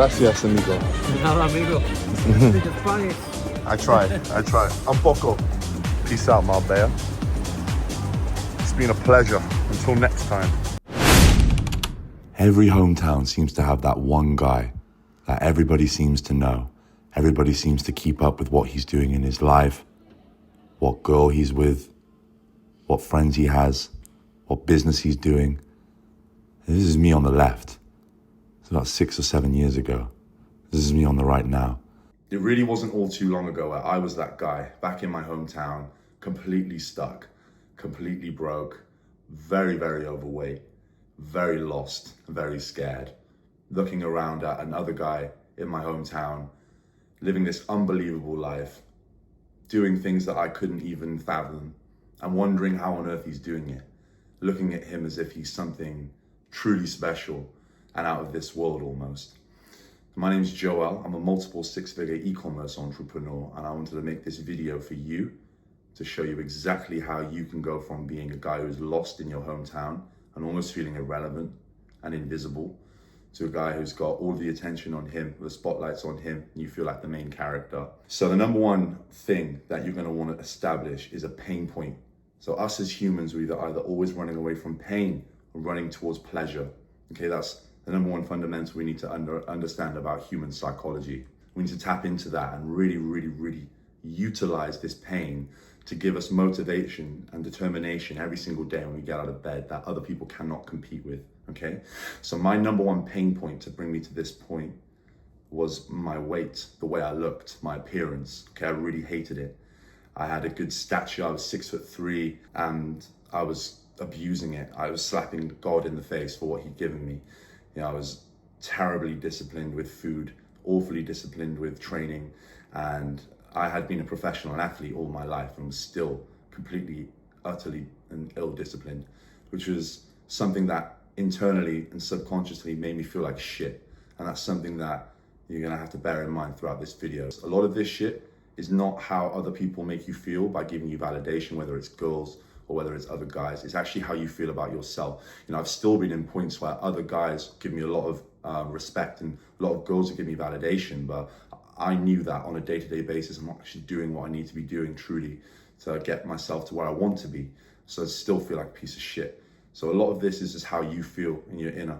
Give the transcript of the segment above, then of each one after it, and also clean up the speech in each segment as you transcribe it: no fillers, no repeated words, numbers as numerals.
Gracias, amigo. Nada, amigo. Speak Spanish. I try. I'm poco. Peace out, Marbella. It's been a pleasure. Until next time. Every hometown seems to have that one guy that everybody seems to know. Everybody seems to keep up with what he's doing in his life, what girl he's with, what friends he has, what business he's doing. This is me on the left. It's about 6 or 7 years ago. This is me on the right now. It really wasn't all too long ago where I was that guy back in my hometown, completely stuck, completely broke, very, very overweight, very lost, very scared, looking around at another guy in my hometown, living this unbelievable life, doing things that I couldn't even fathom, and wondering how on earth he's doing it, looking at him as if he's something truly special and out of this world almost. My name is Joel. I'm a multiple six-figure e-commerce entrepreneur, and I wanted to make this video for you to show you exactly how you can go from being a guy who's lost in your hometown and almost feeling irrelevant and invisible to a guy who's got all the attention on him, the spotlight's on him, and you feel like the main character. So the number one thing that you're gonna wanna establish is a pain point. So us as humans, we're either always running away from pain or running towards pleasure. Okay, that's the number one fundamental we need to understand about human psychology. We need to tap into that and really, really, really utilize this pain to give us motivation and determination every single day when we get out of bed that other people cannot compete with, okay? So my number one pain point to bring me to this point was my weight, the way I looked, my appearance, okay? I really hated it. I had a good stature, I was 6'3", and I was abusing it. I was slapping God in the face for what he'd given me. You know, I was terribly disciplined with food, awfully disciplined with training, and I had been a professional athlete all my life and was still completely, utterly and ill-disciplined, which was something that internally and subconsciously made me feel like shit. And that's something that you're gonna have to bear in mind throughout this video. A lot of this shit is not how other people make you feel by giving you validation, whether it's girls or whether it's other guys. It's actually how you feel about yourself. You know, I've still been in points where other guys give me a lot of respect and a lot of girls that give me validation, but I knew that on a day-to-day basis, I'm not actually doing what I need to be doing truly to get myself to where I want to be. So I still feel like a piece of shit. So a lot of this is just how you feel in your inner.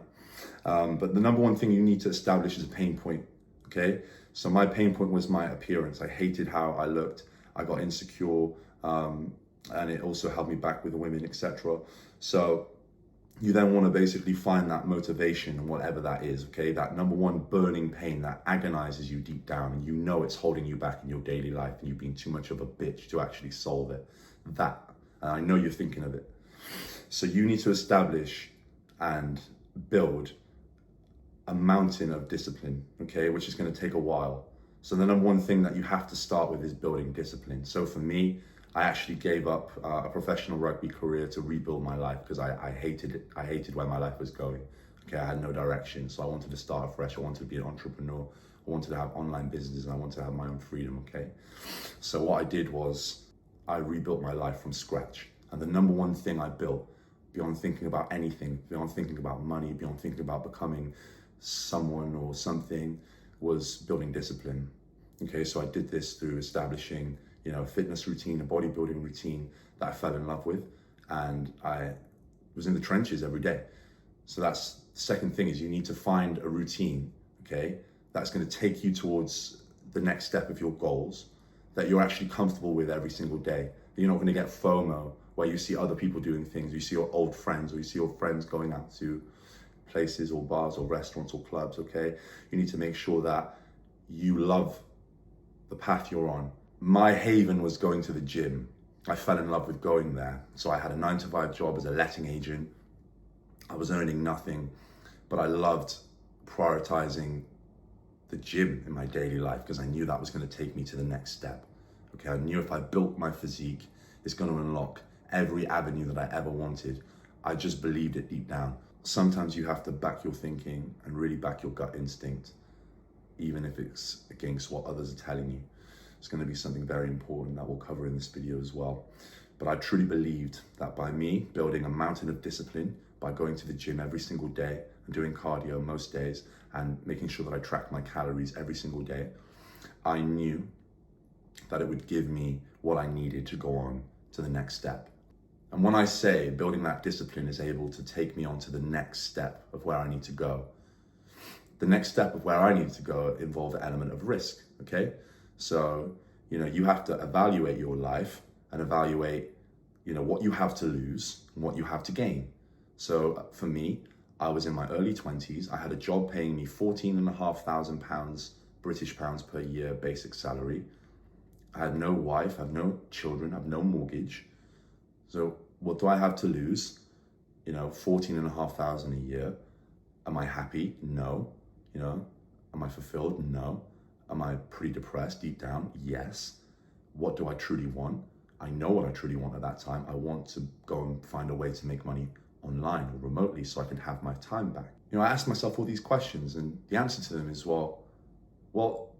But the number one thing you need to establish is a pain point, okay? So my pain point was my appearance. I hated how I looked. I got insecure, and it also held me back with the women, etc. So you then want to basically find that motivation, whatever that is, okay? That number one burning pain that agonizes you deep down and you know it's holding you back in your daily life and you've been too much of a bitch to actually solve it. That, and I know you're thinking of it. So you need to establish and build a mountain of discipline, okay? Which is going to take a while. So the number one thing that you have to start with is building discipline. So for me, I actually gave up a professional rugby career to rebuild my life because I hated it. I hated where my life was going. Okay, I had no direction, so I wanted to start afresh. I wanted to be an entrepreneur. I wanted to have online business and I wanted to have my own freedom, okay? So what I did was I rebuilt my life from scratch. And the number one thing I built, beyond thinking about anything, beyond thinking about money, beyond thinking about becoming someone or something, was building discipline. Okay, so I did this through establishing, you know, a fitness routine, a bodybuilding routine that I fell in love with, and I was in the trenches every day. So that's the second thing, is you need to find a routine, okay, that's going to take you towards the next step of your goals, that you're actually comfortable with every single day. That you're not going to get FOMO where you see other people doing things, you see your old friends, or you see your friends going out to places or bars or restaurants or clubs, okay? You need to make sure that you love the path you're on. My haven was going to the gym. I fell in love with going there. So I had a 9-to-5 job as a letting agent. I was earning nothing, but I loved prioritizing the gym in my daily life because I knew that was going to take me to the next step. Okay, I knew if I built my physique, it's going to unlock every avenue that I ever wanted. I just believed it deep down. Sometimes you have to back your thinking and really back your gut instinct, even if it's against what others are telling you. It's going to be something very important that we'll cover in this video as well. But I truly believed that by me building a mountain of discipline, by going to the gym every single day and doing cardio most days and making sure that I track my calories every single day, I knew that it would give me what I needed to go on to the next step. And when I say building that discipline is able to take me on to the next step of where I need to go, the next step of where I need to go involved an element of risk, okay? So, you have to evaluate your life and evaluate, what you have to lose and what you have to gain. So for me, I was in my early 20s. I had a job paying me £14,500 British pounds per year basic salary. I had no wife, I have no children, I have no mortgage. So what do I have to lose? 14,500 a year. Am I happy? No. Am I fulfilled? No. Am I pretty depressed deep down? Yes. What do I truly want? I know what I truly want at that time. I want to go and find a way to make money online or remotely so I can have my time back. I asked myself all these questions, and the answer to them is, well,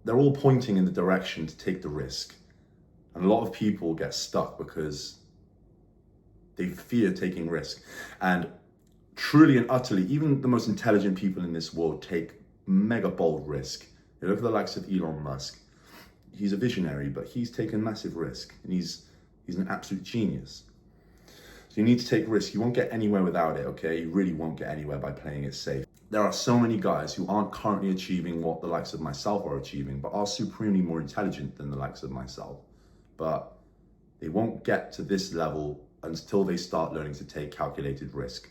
they're all pointing in the direction to take the risk. And a lot of people get stuck because they fear taking risk. And truly and utterly, even the most intelligent people in this world take mega bold risk. You look at the likes of Elon Musk. He's a visionary, but he's taken massive risk, and he's an absolute genius. So you need to take risk. You won't get anywhere without it, okay? You really won't get anywhere by playing it safe. There are so many guys who aren't currently achieving what the likes of myself are achieving, but are supremely more intelligent than the likes of myself. But they won't get to this level until they start learning to take calculated risk,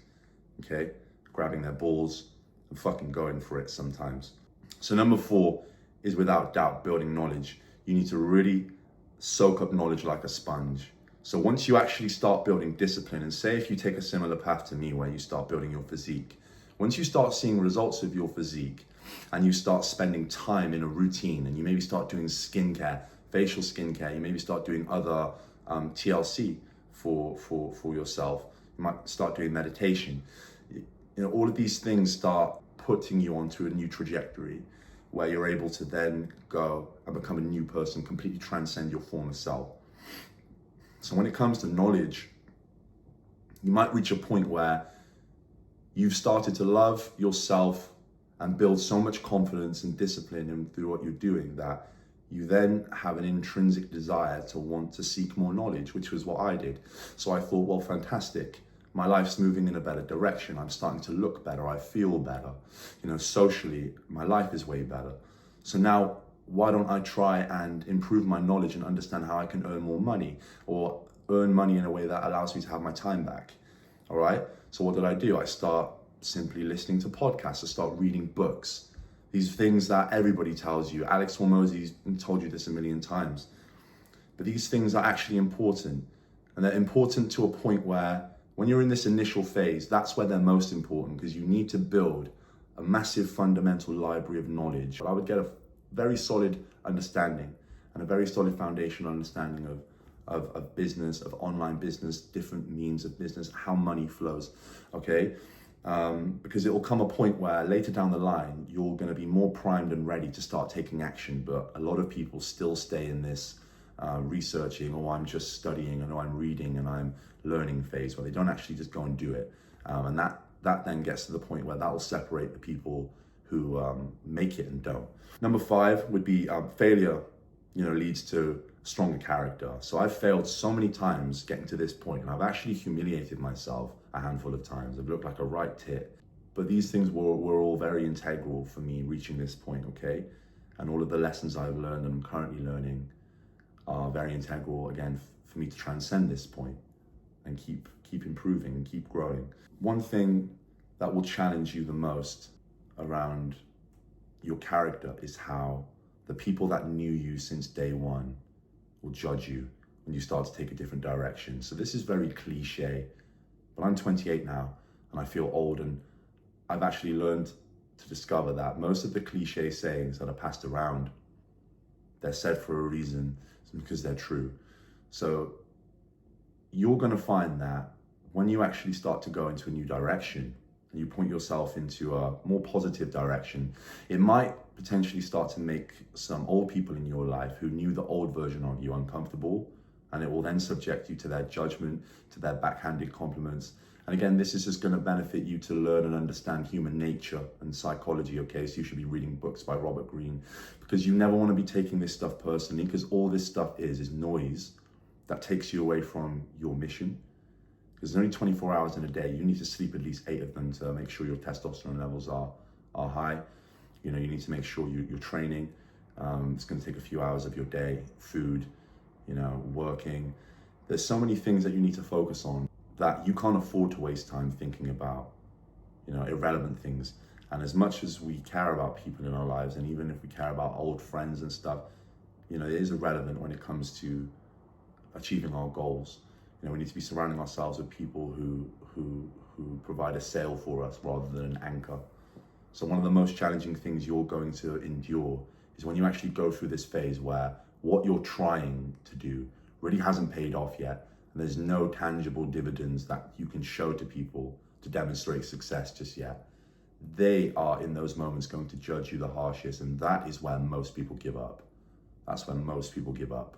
okay? Grabbing their balls and fucking going for it sometimes. So number 4 is without doubt building knowledge. You need to really soak up knowledge like a sponge. So once you actually start building discipline, and say if you take a similar path to me where you start building your physique, once you start seeing results of your physique and you start spending time in a routine, and you maybe start doing skincare, facial skincare, you maybe start doing other TLC for yourself, you might start doing meditation. All of these things start putting you onto a new trajectory where you're able to then go and become a new person, completely transcend your former self. So when it comes to knowledge, you might reach a point where you've started to love yourself and build so much confidence and discipline through what you're doing that you then have an intrinsic desire to want to seek more knowledge, which was what I did. So I thought, well, fantastic. My life's moving in a better direction. I'm starting to look better. I feel better. Socially, my life is way better. So now, why don't I try and improve my knowledge and understand how I can earn more money, or earn money in a way that allows me to have my time back? All right. So what did I do? I start simply listening to podcasts. I start reading books. These things that everybody tells you. Alex Hormozi's told you this a million times. But these things are actually important. And they're important to a point where when you're in this initial phase, that's where they're most important, because you need to build a massive fundamental library of knowledge. I would get a very solid understanding and a very solid foundational understanding of business, of online business, different means of business, how money flows, okay? Because it will come a point where later down the line, you're going to be more primed and ready to start taking action. But a lot of people still stay in this researching, or I'm just studying, and I'm reading and I'm learning phase, where they don't actually just go and do it. And that then gets to the point where that will separate the people who make it and don't. Number 5 would be failure, leads to stronger character. So I've failed so many times getting to this point, and I've actually humiliated myself a handful of times. I've looked like a right tit. But these things were all very integral for me reaching this point, okay? And all of the lessons I've learned and I'm currently learning are very integral, again, for me to transcend this point and keep improving and keep growing. One thing that will challenge you the most around your character is how the people that knew you since day one will judge you when you start to take a different direction. So this is very cliche, but I'm 28 now and I feel old, and I've actually learned to discover that most of the cliche sayings that are passed around, they're said for a reason, because they're true. So you're going to find that when you actually start to go into a new direction and you point yourself into a more positive direction, it might potentially start to make some old people in your life who knew the old version of you uncomfortable, and it will then subject you to their judgment, to their backhanded compliments, And again, this is just going to benefit you to learn and understand human nature and psychology, okay? So you should be reading books by Robert Greene, because you never want to be taking this stuff personally, because all this stuff is noise that takes you away from your mission. Because there's only 24 hours in a day. You need to sleep at least 8 of them to make sure your testosterone levels are high. You know, you need to make sure you're training. It's going to take a few hours of your day, food, you know, working. There's so many things that you need to focus on that you can't afford to waste time thinking about, you know, irrelevant things. And as much as we care about people in our lives, and even if we care about old friends and stuff, you know, it is irrelevant when it comes to achieving our goals. You know, we need to be surrounding ourselves with people who provide a sail for us rather than an anchor. So one of the most challenging things you're going to endure is when you actually go through this phase where what you're trying to do really hasn't paid off yet, and there's no tangible dividends that you can show to people to demonstrate success just yet. They are in those moments going to judge you the harshest, and that is where most people give up. That's when most people give up.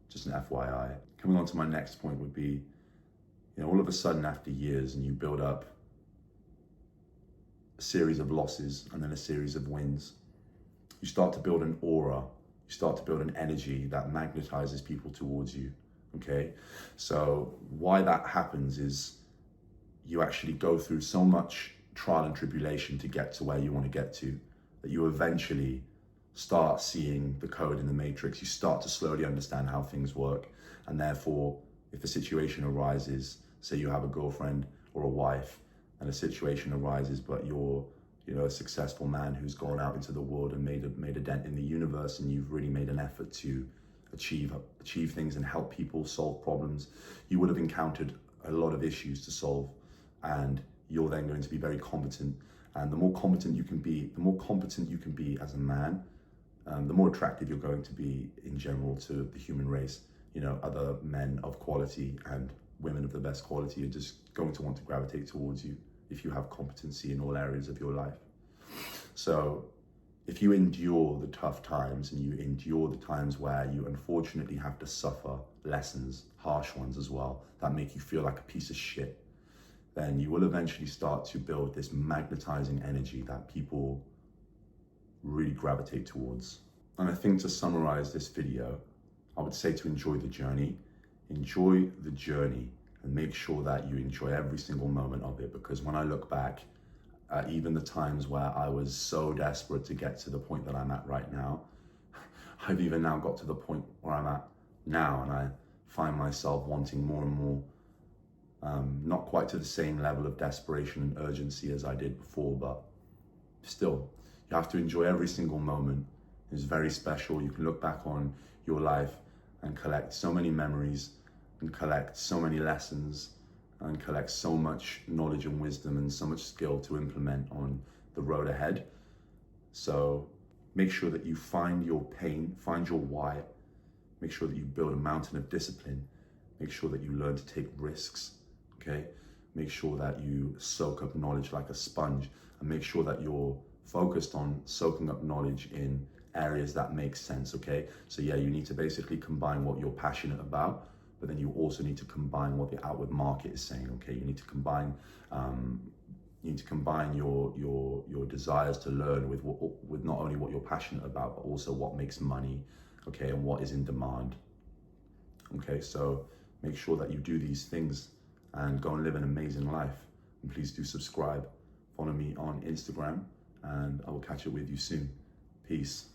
Just an FYI. Coming on to my next point would be, you know, all of a sudden after years and you build up a series of losses and then a series of wins, you start to build an aura, you start to build an energy that magnetizes people towards you, okay? So why that happens is you actually go through so much trial and tribulation to get to where you want to get to, that you eventually start seeing the code in the matrix. You start to slowly understand how things work. And therefore, if a situation arises, say you have a girlfriend or a wife, and a situation arises, but you're, you know, a successful man who's gone out into the world and made a dent in the universe, and you've really made an effort to achieve things and help people solve problems, you would have encountered a lot of issues to solve, and you're then going to be very competent. And the more competent you can be as a man, the more attractive you're going to be in general to the human race. You know, other men of quality and women of the best quality are just going to want to gravitate towards you if you have competency in all areas of your life. So if you endure the tough times and you endure the times where you unfortunately have to suffer lessons, harsh ones as well, that make you feel like a piece of shit, then you will eventually start to build this magnetizing energy that people really gravitate towards. And I think to summarize this video, I would say to enjoy the journey. Enjoy the journey and make sure that you enjoy every single moment of it, because when I look back at even the times where I was so desperate to get to the point that I'm at right now, I've even now got to the point where I'm at now, and I find myself wanting more and more, not quite to the same level of desperation and urgency as I did before, but still, you have to enjoy every single moment. It's very special. You can look back on your life and collect so many memories and collect so many lessons and collect so much knowledge and wisdom and so much skill to implement on the road ahead. So make sure that you find your pain, find your why, make sure that you build a mountain of discipline, make sure that you learn to take risks, okay? Make sure that you soak up knowledge like a sponge, and make sure that you're focused on soaking up knowledge in areas that make sense, okay? So yeah, you need to basically combine what you're passionate about, but then you also need to combine what the outward market is saying, okay? You need to combine your desires to learn with not only what you're passionate about, but also what makes money, okay, and what is in demand. Okay, so make sure that you do these things and go and live an amazing life. And please do subscribe, follow me on Instagram, and I will catch up with you soon. Peace.